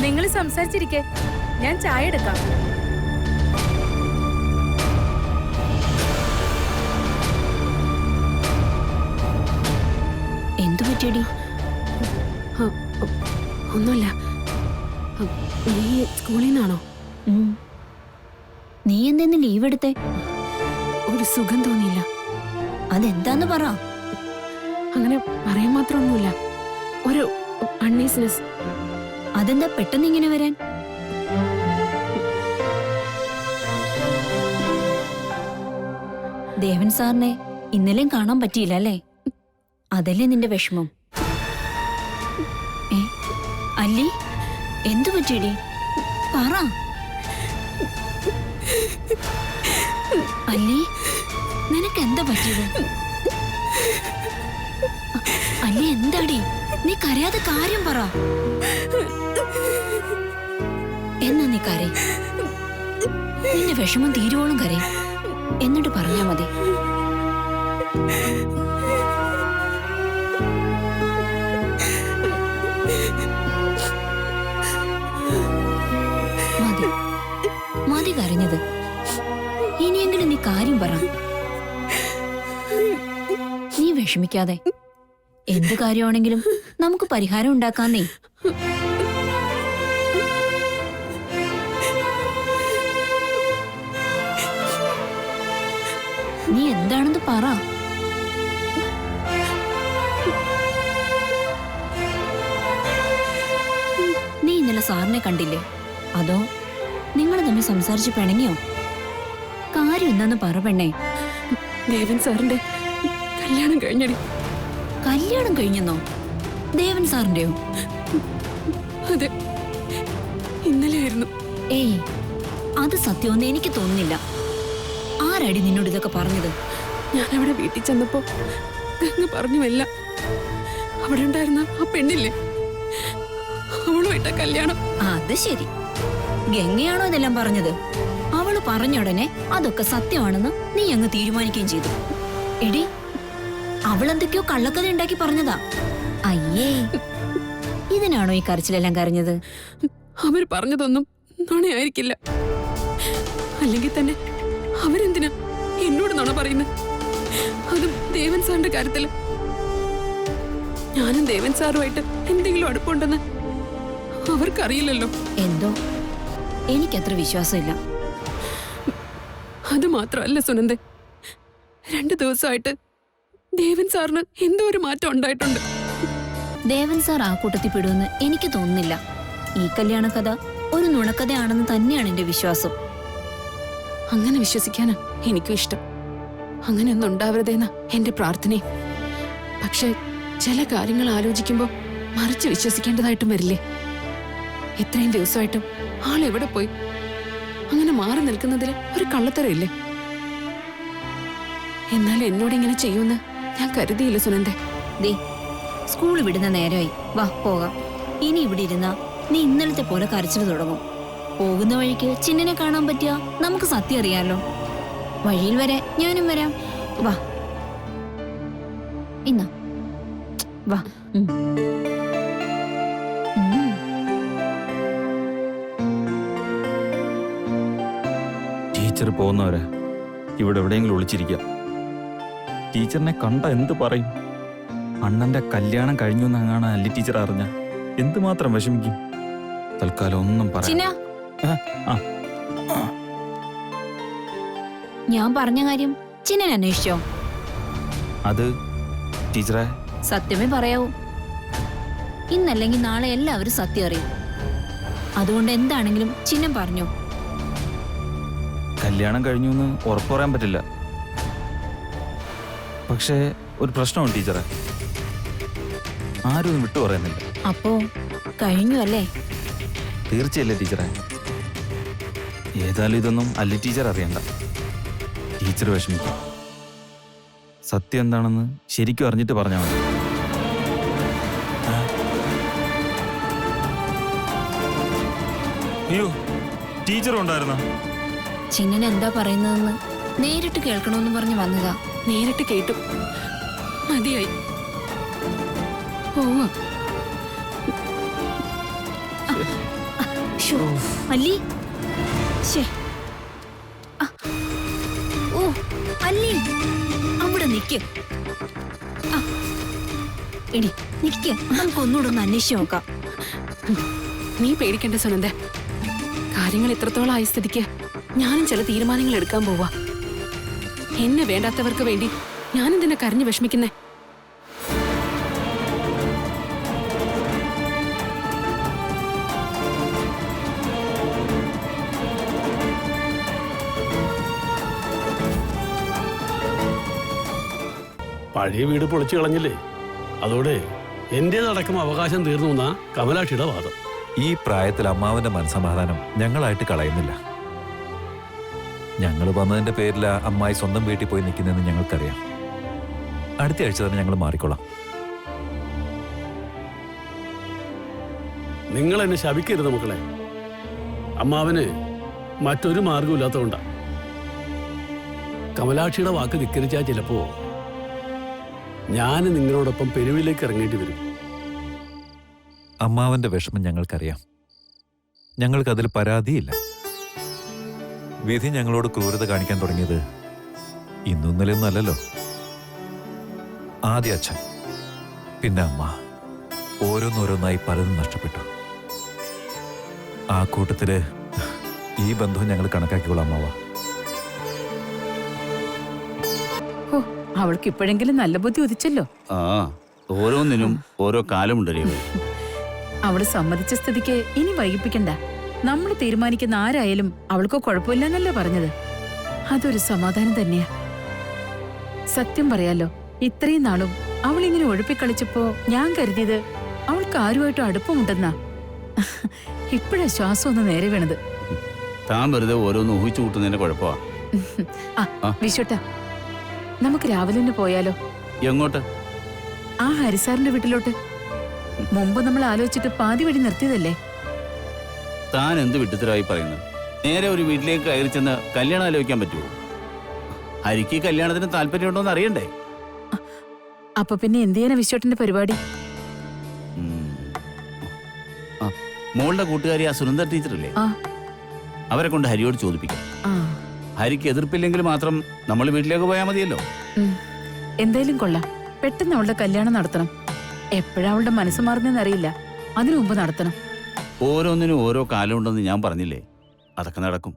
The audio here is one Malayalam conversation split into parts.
നിങ്ങൾ സംസാരിച്ചിരിക്കെ, ഞാൻ ചായ എടുക്കാം. എന്തു പറ്റിയടി? ഒന്നുമില്ല. നീ സ്കൂളിൽ നിന്നാണോ? നീ എന്തെന്ന് ലീവ് എടുത്തേ? ഒരു സുഖം തോന്നിയില്ല. അതെന്താന്ന് പറ. അങ്ങനെ പറയാൻ മാത്രമൊന്നുമില്ല. ഒരു അൺഈസിനെസ്. അതെന്താ പെട്ടെന്ന് ഇങ്ങനെ വരാൻ? ദേവൻ സാറിനെ ഇന്നലെയും കാണാൻ പറ്റിയില്ല അല്ലേ? അതല്ലേ നിന്റെ വിഷമം? അല്ലി, എന്തു പറ്റിയടി? പറ അല്ലി, നിനക്ക് എന്താ പറ്റിയത്? അല്ലി, എന്താടി? നീ കരയാതെ കാര്യം പറ. എന്നാ നീ കരേ. നിന്റെ വിഷമം തീരുവോളം കരേ. എന്നിട്ട് പറഞ്ഞാ മതി. മതി മതി കരഞ്ഞത്. ഇനിയെങ്കിലും നീ കാര്യം പറ. നീ വിഷമിക്കാതെ. എന്ത് കാര്യമാണെങ്കിലും നമുക്ക് പരിഹാരം ഉണ്ടാക്കാന്നേ. നീ എന്താണെന്ന് പറ. നീ ഇന്നലെ സാറിനെ കണ്ടില്ലേ? അതോ നിങ്ങൾ തമ്മിൽ സംസാരിച്ച് പിണങ്ങിയോ? കാര്യം എന്താന്ന് പറ പെണ്ണേ. ദേവൻ സാറിന്റെ കല്യാണം കഴിഞ്ഞടി. കല്യാണം കഴിഞ്ഞെന്നോ? ദേവൻ സാറിന്റെയോ? അതെ, ഇന്നലെയായിരുന്നു. ഏയ്, അത് സത്യമൊന്നും എനിക്ക് തോന്നുന്നില്ല. ആരാടി നിന്നോട് ഇതൊക്കെ പറഞ്ഞത്? ഞാനവിടെ വീട്ടിൽ ചെന്നപ്പോ ഗംഗ പറഞ്ഞുവല്ല. അവിടെ ഉണ്ടായിരുന്ന ആ പെണ്ണില്ലേ, അവളുമായിട്ട കല്യാണം. അത് ശരി. ഗംഗയാണോ ഇതെല്ലാം പറഞ്ഞത്? അവള് പറഞ്ഞ ഉടനെ അതൊക്കെ സത്യമാണെന്ന് നീ അങ്ങ് തീരുമാനിക്കുകയും ചെയ്തു. എടി, അവളെന്തൊക്കെയോ കള്ളക്കഥ ഉണ്ടാക്കി പറഞ്ഞതാ. അയ്യേ, ഇതിനാണോ ഈ കരച്ചിലെല്ലാം കരഞ്ഞത്? അവർ പറഞ്ഞതൊന്നും നുണയായിരിക്കില്ല. അല്ലെങ്കിൽ തന്നെ അവരെന്തിനാ എന്നോട് നുണ പറയുന്നത്? അതും ദേവൻ സാറിന്റെ കാര്യത്തില്. ഞാനും ദേവൻ സാറുമായിട്ട് എന്തെങ്കിലും അടുപ്പുണ്ടെന്ന് അവർക്കറിയില്ലല്ലോ. എന്തോ എനിക്കത്ര വിശ്വാസമില്ല. അത് മാത്രമല്ല സുനന്ദൻ, 2 ദിവസമായിട്ട് ദേവൻ സാറിന് എന്തോ ഒരു മാറ്റം ഉണ്ടായിട്ടുണ്ട്. ദേവൻ സാർ ആ കൂട്ടത്തിൽ പെടുമെന്ന് എനിക്ക് തോന്നുന്നില്ല. ഈ കല്യാണ കഥ ഒരു നുണക്കഥയാണെന്ന് തന്നെയാണ് എന്റെ വിശ്വാസം. അങ്ങനെ വിശ്വസിക്കാനാ എനിക്കും ഇഷ്ടം. അങ്ങനെയൊന്നും ഉണ്ടാവരുതെന്ന എന്റെ പ്രാർത്ഥനയും. പക്ഷെ ചില കാര്യങ്ങൾ ആലോചിക്കുമ്പോ മറിച്ച് വിശ്വസിക്കേണ്ടതായിട്ടും വരില്ലേ? ഇത്രയും ദിവസമായിട്ടും ആളെവിടെ പോയി? അങ്ങനെ മാറി നിൽക്കുന്നതിൽ ഒരു കള്ളത്തരമില്ലേ? എന്നാൽ എന്നോട് ഇങ്ങനെ ചെയ്യുമെന്ന് ഞാൻ കരുതിയില്ല സുനന്ദേ. ദേ, സ്കൂൾ വിടുന്ന നേരമായി. വാ പോകാം. ഇനി ഇവിടെ ഇരുന്നാ നീ ഇന്നലത്തെ പോലെ കരച്ചിൽ തുടങ്ങും. പോകുന്ന വഴിക്ക് ചിന്നനെ കാണാൻ പറ്റിയ നമുക്ക് സത്യം അറിയാലോ. വഴിയിൽ വരെ ഞാനും വരാം. വാ, ഇന്ന വാ. ടീച്ചർ പോകുന്നവരെ ഇവിടെ എവിടെയെങ്കിലും ഒളിച്ചിരിക്കാം. ടീച്ചറിനെ കണ്ട എന്ത് പറയും? അണ്ണന്റെ കല്യാണം കഴിഞ്ഞു എന്നങ്ങാണ് അല്ലി ടീച്ചർ അറിഞ്ഞ എന്തുമാത്രം വിഷമിക്കും. തൽക്കാലം ഒന്നും പറയാം. ഞാൻ പറഞ്ഞ കാര്യം ചിന്നൻ അന്വേഷിച്ചോ? അത് ടീച്ചറെ, സത്യമേ പറയാവൂ. ഇന്നല്ലെങ്കിൽ നാളെ എല്ലാവരും സത്യം അറിയും. അതുകൊണ്ട് എന്താണെങ്കിലും ചിന്നൻ പറഞ്ഞോ? കല്യാണം കഴിഞ്ഞു എന്ന് ഉറപ്പ് പറയാൻ പറ്റില്ല. പക്ഷേ ഒരു പ്രശ്നമുണ്ട് ടീച്ചറെ, ആരും ഒന്നും വിട്ടു പറയുന്നില്ല. അപ്പോ കഴിഞ്ഞു അല്ലേ? തീർച്ചയല്ലേ ടീച്ചറെ? ഏതായാലും ഇതൊന്നും അല്ലി ടീച്ചർ അറിയണ്ട. ടീച്ചർ വിഷമിക്കും. സത്യം എന്താണെന്ന് ശരിക്കും അറിഞ്ഞിട്ട് പറഞ്ഞാൽ മതി. അയ്യോ, ടീച്ചർ ഉണ്ടായിരുന്നോ? ചിന്നൻ എന്താ പറയുന്നതെന്ന് നേരിട്ട് കേൾക്കണമെന്ന് പറഞ്ഞ് വന്നതാ. നേരിട്ട് കേട്ടു. മതിയായി. പോവാ. ശ്ശോ, അല്ലി ശ്ശേ. ആ. ഓ അല്ലി അവിടെ നിക്ക്. ആ. എടി നിക്ക്, നമുക്കൊന്നുകൂടെ ഒന്ന് അന്വേഷിച്ച് നോക്കാം. നീ പേടിക്കണ്ട സുനന്ദ. കാര്യങ്ങൾ ഇത്രത്തോളം ആയ സ്ഥിതിക്ക് ഞാനും ചില തീരുമാനങ്ങൾ എടുക്കാൻ പോവാ. എന്നെ വേണ്ടാത്തവർക്ക് വേണ്ടി ഞാനെന്തിനാ കരഞ്ഞു വിഷമിക്കുന്നേ? പഴയ വീട് പൊളിച്ചു കളഞ്ഞില്ലേ, അതോടെ എന്റേതടക്കം അവകാശം തീർന്നു എന്നാ കമലാക്ഷിയുടെ വാദം. ഈ പ്രായത്തിൽ അമ്മാവന്റെ മനസ്സമാധാനം ഞങ്ങളായിട്ട് കളയുന്നില്ല. ഞങ്ങൾ വന്നതിന്റെ പേരിൽ അമ്മായി സ്വന്തം വീട്ടിൽ പോയി നിൽക്കുന്നതെന്ന് ഞങ്ങൾക്കറിയാം. അടുത്ത ആഴ്ച തന്നെ ഞങ്ങൾ മാറിക്കൊള്ളാം. നിങ്ങൾ എന്നെ ശപിക്കരുത് മക്കളെ. അമ്മാവന് മറ്റൊരു മാർഗമില്ലാത്തതുകൊണ്ടാ. കമലാക്ഷിയുടെ വാക്ക് ധിക്കരിച്ചാൽ ചിലപ്പോ ഞാൻ നിങ്ങളോടൊപ്പം പെരുവിലേക്ക് ഇറങ്ങേണ്ടി വരും. അമ്മാവന്റെ വിഷമം ഞങ്ങൾക്കറിയാം. ഞങ്ങൾക്കതിൽ പരാതിയില്ല. വിധി ഞങ്ങളോട് ക്രൂരത കാണിക്കാൻ തുടങ്ങിയത് ഇന്നും ഇന്നലെയൊന്നും അല്ലല്ലോ. ആദ്യ അച്ഛൻ, പിന്നെ അമ്മ, ഓരോന്നോരോന്നായി പലതും നഷ്ടപ്പെട്ടു. ആ കൂട്ടത്തില് ഈ ബന്ധവും ഞങ്ങൾ കണക്കാക്കിക്കോളാം അമ്മാവ. അവൾക്ക് ഇപ്പോഴെങ്കിലും നല്ല ബുദ്ധി ഉദിച്ചല്ലോ. ആ, ഓരോന്നിനും ഓരോ കാലമുണ്ടല്ലോ. അവള് സമ്മതിച്ച സ്ഥിതിക്ക് ഇനി വൈകിപ്പിക്കണ്ട. നമ്മൾ തീരുമാനിക്കുന്ന ആരായാലും അവൾക്ക് കുഴപ്പമില്ലെന്നല്ലേ പറഞ്ഞത്. അതൊരു സമാധാനം തന്നെയാ. സത്യം പറയാലോ, ഇത്രയും നാളും അവൾ ഇങ്ങനെ ഒഴുപ്പിക്കളിച്ചപ്പോ ഞാൻ കരുതിയത് അവൾക്ക് ആരുമായിട്ടും അടുപ്പമുണ്ടെന്നാ. ഇപ്പോഴാ ശ്വാസം ഒന്ന് നേരെ വീണത്. താൻ വെറുതെ ഓരോന്ന് ഊഹിച്ചു കൂട്ടുന്നതിന്റെ കുഴപ്പമാ. വിശ്വട്ട, നമുക്ക് രാവിലെ തന്നെ പോയാലോ? എങ്ങോട്ട്? ആ ഹരിസാറിന്റെ വീട്ടിലോട്ട്. മുമ്പ് നമ്മൾ ആലോചിച്ചിട്ട് പാതി വഴി നിർത്തിയതല്ലേ. താൻ എന്ത് വിട്ടുത്തരവായി പറയുന്നത്? നേരെ ഒരു വീട്ടിലേക്ക് കയറി ചെന്ന് കല്യാണം ആലോചിക്കാൻ പറ്റുമോ? ഹരിക്ക് കല്യാണത്തിന് താല്പര്യമുണ്ടോന്ന് അറിയണ്ടേ? അപ്പൊ പിന്നെ എന്ത് ചെയ്യാനാ വിശ്വട്ടന്റെ പരിപാടി? മോളുടെ കൂട്ടുകാരി ആ സുനന്ദ ടീച്ചറല്ലേ, അവരെ കൊണ്ട് ഹരിയോട് ചോദിപ്പിക്കാം. ഹരിക്ക് എതിർപ്പില്ലെങ്കിൽ മാത്രം നമ്മൾ വീട്ടിലേക്ക് പോയാൽ മതിയല്ലോ. എന്തായാലും കൊള്ളാം. പെട്ടെന്ന് അവളുടെ കല്യാണം നടത്തണം. എപ്പോഴാ അവളുടെ മനസ്സ് മാറുന്നതെന്ന് അറിയില്ല. അതിനു മുമ്പ് നടത്തണം. ഓരോന്നിനും ഓരോ കാലമുണ്ടെന്ന് ഞാൻ പറഞ്ഞില്ലേ, അതൊക്കെ നടക്കും.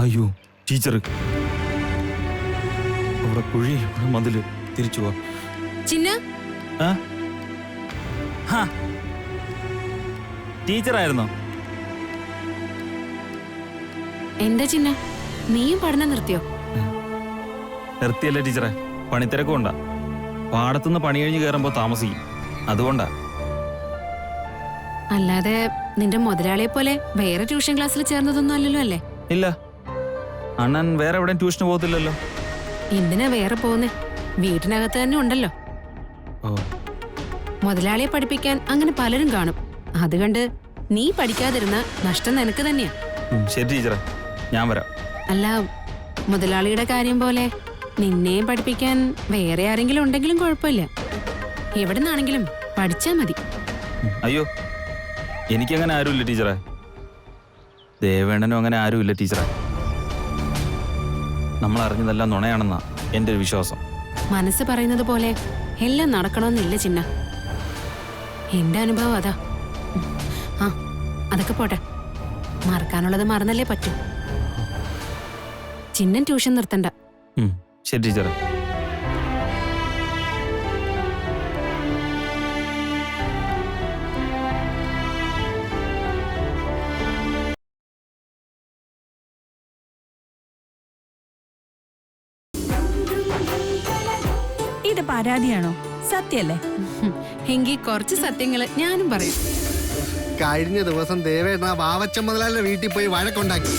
അയ്യോ ടീച്ചർ, അവിടെ കുഴി, ഇവിടെ മതില്, തിരിച്ചു പോ. ചിന്ന ടീച്ചറായിരുന്നോ? എന്താ ചിന്ന, നീയും പഠനം നിർത്തിയോ? നിർത്തിയല്ലേ ടീച്ചറെ, പണിത്തിരക്കുണ്ടാ. പാടത്തുനിന്ന് പണി കഴിഞ്ഞ് കയറുമ്പോ താമസിക്കും, അതുകൊണ്ടാ. അല്ലാതെ നിന്റെ മുതലാളിയെ പോലെ വേറെ ട്യൂഷൻ ക്ലാസ്സിൽ ചേർന്നതൊന്നും അല്ലല്ലോ അല്ലേ? ഇല്ല, അണ്ണൻ വേറെ എവിടെയും ട്യൂഷന് പോകത്തില്ലല്ലോ. എന്തിനാ വേറെ പോകുന്നേ? വീട്ടിനകത്ത് തന്നെ ഉണ്ടല്ലോ. മുതലാളിയെ പഠിപ്പിക്കാൻ അങ്ങനെ പലരും കാണും. അതുകൊണ്ട് നീ പഠിക്കാതിരുന്ന നഷ്ടം നിനക്ക് തന്നെയാ. ശരി ടീച്ചറെ, ഞാൻ വരാം. അല്ല, മുതലാളിയുടെ കാര്യം പോലെ നിന്നെയും പഠിപ്പിക്കാൻ വേറെ ആരെങ്കിലും ഉണ്ടെങ്കിലും കുഴപ്പമില്ല. എവിടെ നിന്നാണെങ്കിലും പഠിച്ചാ മതി. അയ്യോ, എനിക്കങ്ങനെ ആരുമില്ല ടീച്ചറെ. ദേവേണ്ണനും അങ്ങനെ ആരുമില്ല ടീച്ചറെ. നമ്മൾ അറിഞ്ഞതെല്ലാം നുണയാണെന്നാ എൻ്റെ ഒരു വിശ്വാസം. മനസ്സ് പറയുന്നത് പോലെ എല്ലാം നടക്കണമെന്നില്ല ചിന്ന. എന്റെ അനുഭവം അതാ. ആ, അതൊക്കെ പോട്ടെ. മറക്കാനുള്ളത് മറന്നല്ലേ പറ്റൂ. ചിന്നൻ ട്യൂഷൻ നിർത്തണ്ട. ശരി ടീച്ചറെ. ഇത് പരാതിയാണോ? സത്യല്ലേ? എങ്കിൽ കുറച്ച് സത്യങ്ങള് ഞാനും പറയും. കഴിഞ്ഞ ദിവസം ദേവേട്ട വാവച്ച മുതലാളിയുടെ വീട്ടിൽ പോയി വഴക്കുണ്ടാക്കി.